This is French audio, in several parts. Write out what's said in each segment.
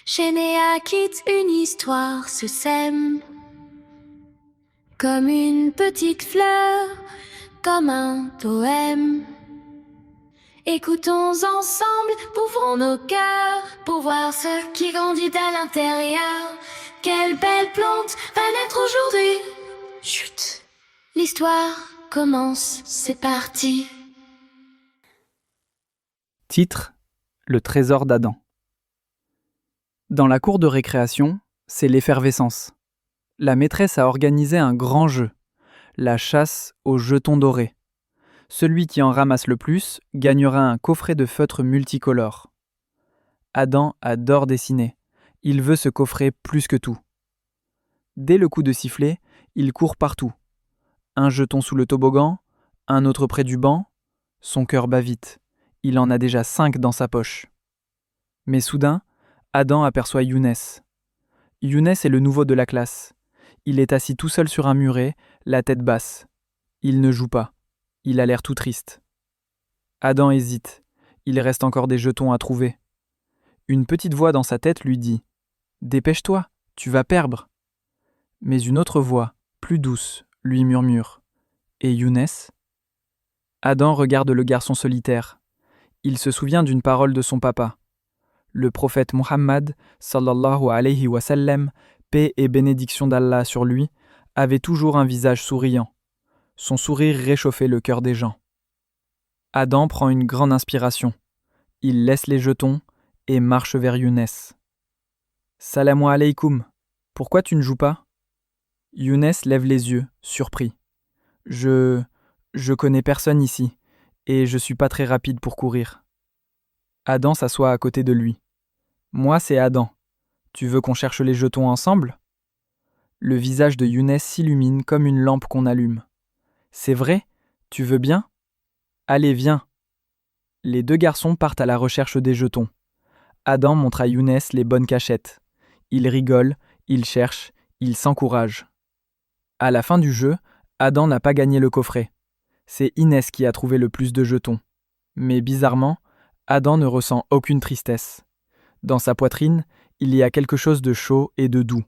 Chez Néa Kids, une histoire se sème. Comme une petite fleur, comme un poème. Écoutons ensemble, ouvrons nos cœurs pour voir ce qui grandit à l'intérieur. Quelle belle plante va naître aujourd'hui. Chut, l'histoire commence, c'est parti. Titre : Le trésor d'Adam. Dans la cour de récréation, c'est l'effervescence. La maîtresse a organisé un grand jeu, la chasse aux jetons dorés. Celui qui en ramasse le plus gagnera un coffret de feutres multicolores. Adam adore dessiner. Il veut ce coffret plus que tout. Dès le coup de sifflet, il court partout. Un jeton sous le toboggan, un autre près du banc. Son cœur bat vite. Il en a déjà 5 dans sa poche. Mais soudain, Adam aperçoit Younes. Younes est le nouveau de la classe. Il est assis tout seul sur un muret, la tête basse. Il ne joue pas. Il a l'air tout triste. Adam hésite. Il reste encore des jetons à trouver. Une petite voix dans sa tête lui dit « Dépêche-toi, tu vas perdre !» Mais une autre voix, plus douce, lui murmure « Et Younes ?» Adam regarde le garçon solitaire. Il se souvient d'une parole de son papa. Le prophète Muhammad, sallallahu alayhi wa sallam, paix et bénédiction d'Allah sur lui, avait toujours un visage souriant. Son sourire réchauffait le cœur des gens. Adam prend une grande inspiration. Il laisse les jetons et marche vers Younes. « Salamu alaykoum, pourquoi tu ne joues pas ?» Younes lève les yeux, surpris. « Je connais personne ici, et je suis pas très rapide pour courir. » Adam s'assoit à côté de lui. « Moi, c'est Adam. Tu veux qu'on cherche les jetons ensemble ?» Le visage de Younes s'illumine comme une lampe qu'on allume. « C'est vrai ? Tu veux bien ? Allez, viens !» Les deux garçons partent à la recherche des jetons. Adam montre à Younes les bonnes cachettes. Ils rigolent, ils cherchent, ils s'encouragent. À la fin du jeu, Adam n'a pas gagné le coffret. C'est Inès qui a trouvé le plus de jetons. Mais bizarrement, Adam ne ressent aucune tristesse. Dans sa poitrine, il y a quelque chose de chaud et de doux.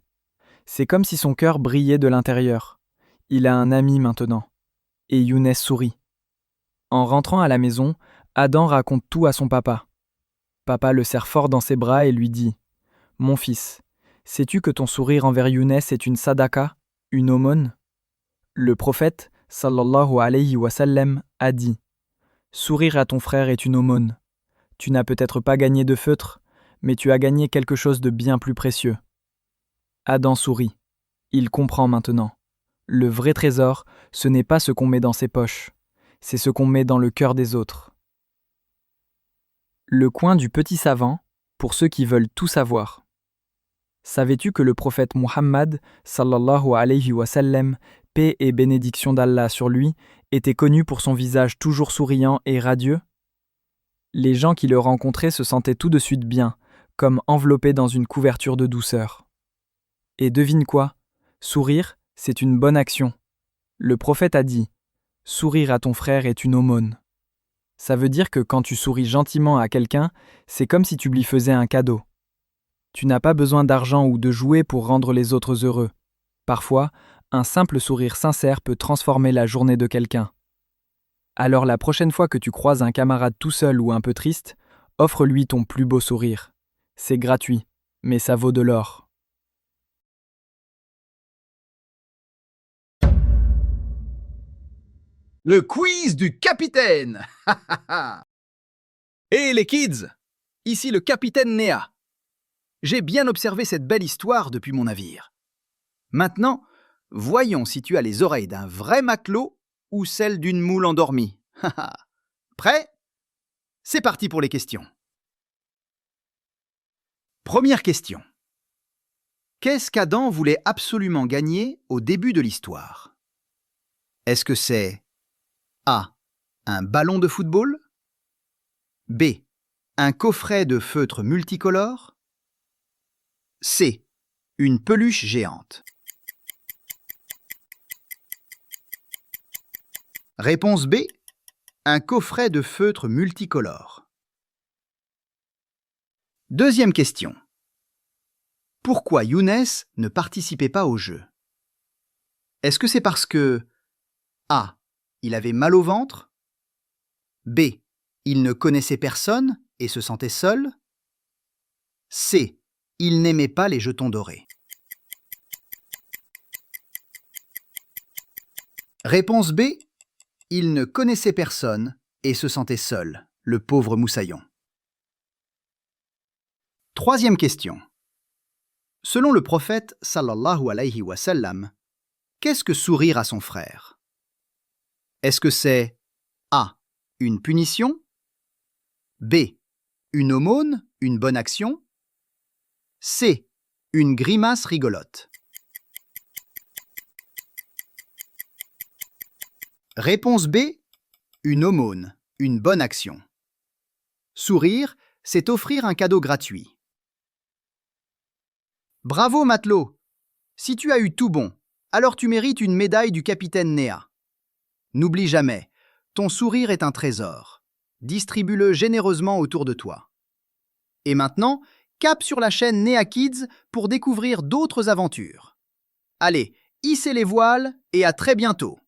C'est comme si son cœur brillait de l'intérieur. Il a un ami maintenant. Et Younes sourit. En rentrant à la maison, Adam raconte tout à son papa. Papa le serre fort dans ses bras et lui dit « Mon fils, sais-tu que ton sourire envers Younes est une sadaka, une aumône ?» Le prophète, sallallahu alayhi wa sallam, a dit « Sourire à ton frère est une aumône. Tu n'as peut-être pas gagné de feutre, mais tu as gagné quelque chose de bien plus précieux. » Adam sourit. Il comprend maintenant. Le vrai trésor, ce n'est pas ce qu'on met dans ses poches, c'est ce qu'on met dans le cœur des autres. Le coin du petit savant, pour ceux qui veulent tout savoir. Savais-tu que le prophète Muhammad, sallallahu alayhi wa sallam, paix et bénédiction d'Allah sur lui, était connu pour son visage toujours souriant et radieux ? Les gens qui le rencontraient se sentaient tout de suite bien, comme enveloppés dans une couverture de douceur. Et devine quoi ? Sourire, c'est une bonne action. Le prophète a dit « Sourire à ton frère est une aumône ». Ça veut dire que quand tu souris gentiment à quelqu'un, c'est comme si tu lui faisais un cadeau. Tu n'as pas besoin d'argent ou de jouets pour rendre les autres heureux. Parfois, un simple sourire sincère peut transformer la journée de quelqu'un. Alors la prochaine fois que tu croises un camarade tout seul ou un peu triste, offre-lui ton plus beau sourire. C'est gratuit, mais ça vaut de l'or. Le quiz du capitaine. Hé les kids, ici le capitaine Néa. J'ai bien observé cette belle histoire depuis mon navire. Maintenant, voyons si tu as les oreilles d'un vrai matelot ou celles d'une moule endormie. Prêt ? C'est parti pour les questions. Première question. Qu'est-ce qu'Adam voulait absolument gagner au début de l'histoire ? Est-ce que c'est A. Un ballon de football. B. Un coffret de feutres multicolores. C. Une peluche géante. Réponse B. Un coffret de feutres multicolores. Deuxième question. Pourquoi Younes ne participait pas au jeu? Est-ce que c'est parce que A. Il avait mal au ventre? B. Il ne connaissait personne et se sentait seul? C. Il n'aimait pas les jetons dorés. Réponse B. Il ne connaissait personne et se sentait seul, le pauvre moussaillon. Troisième question. Selon le prophète sallallahu alayhi wa sallam, qu'est-ce que sourire à son frère? Est-ce que c'est A. Une punition? B. Une aumône, une bonne action? C. Une grimace rigolote. Réponse B. Une aumône, une bonne action. Sourire, c'est offrir un cadeau gratuit. Bravo matelot! Si tu as eu tout bon, alors tu mérites une médaille du capitaine Néa. N'oublie jamais, ton sourire est un trésor. Distribue-le généreusement autour de toi. Et maintenant, cap sur la chaîne Néa Kids pour découvrir d'autres aventures. Allez, hissez les voiles et à très bientôt!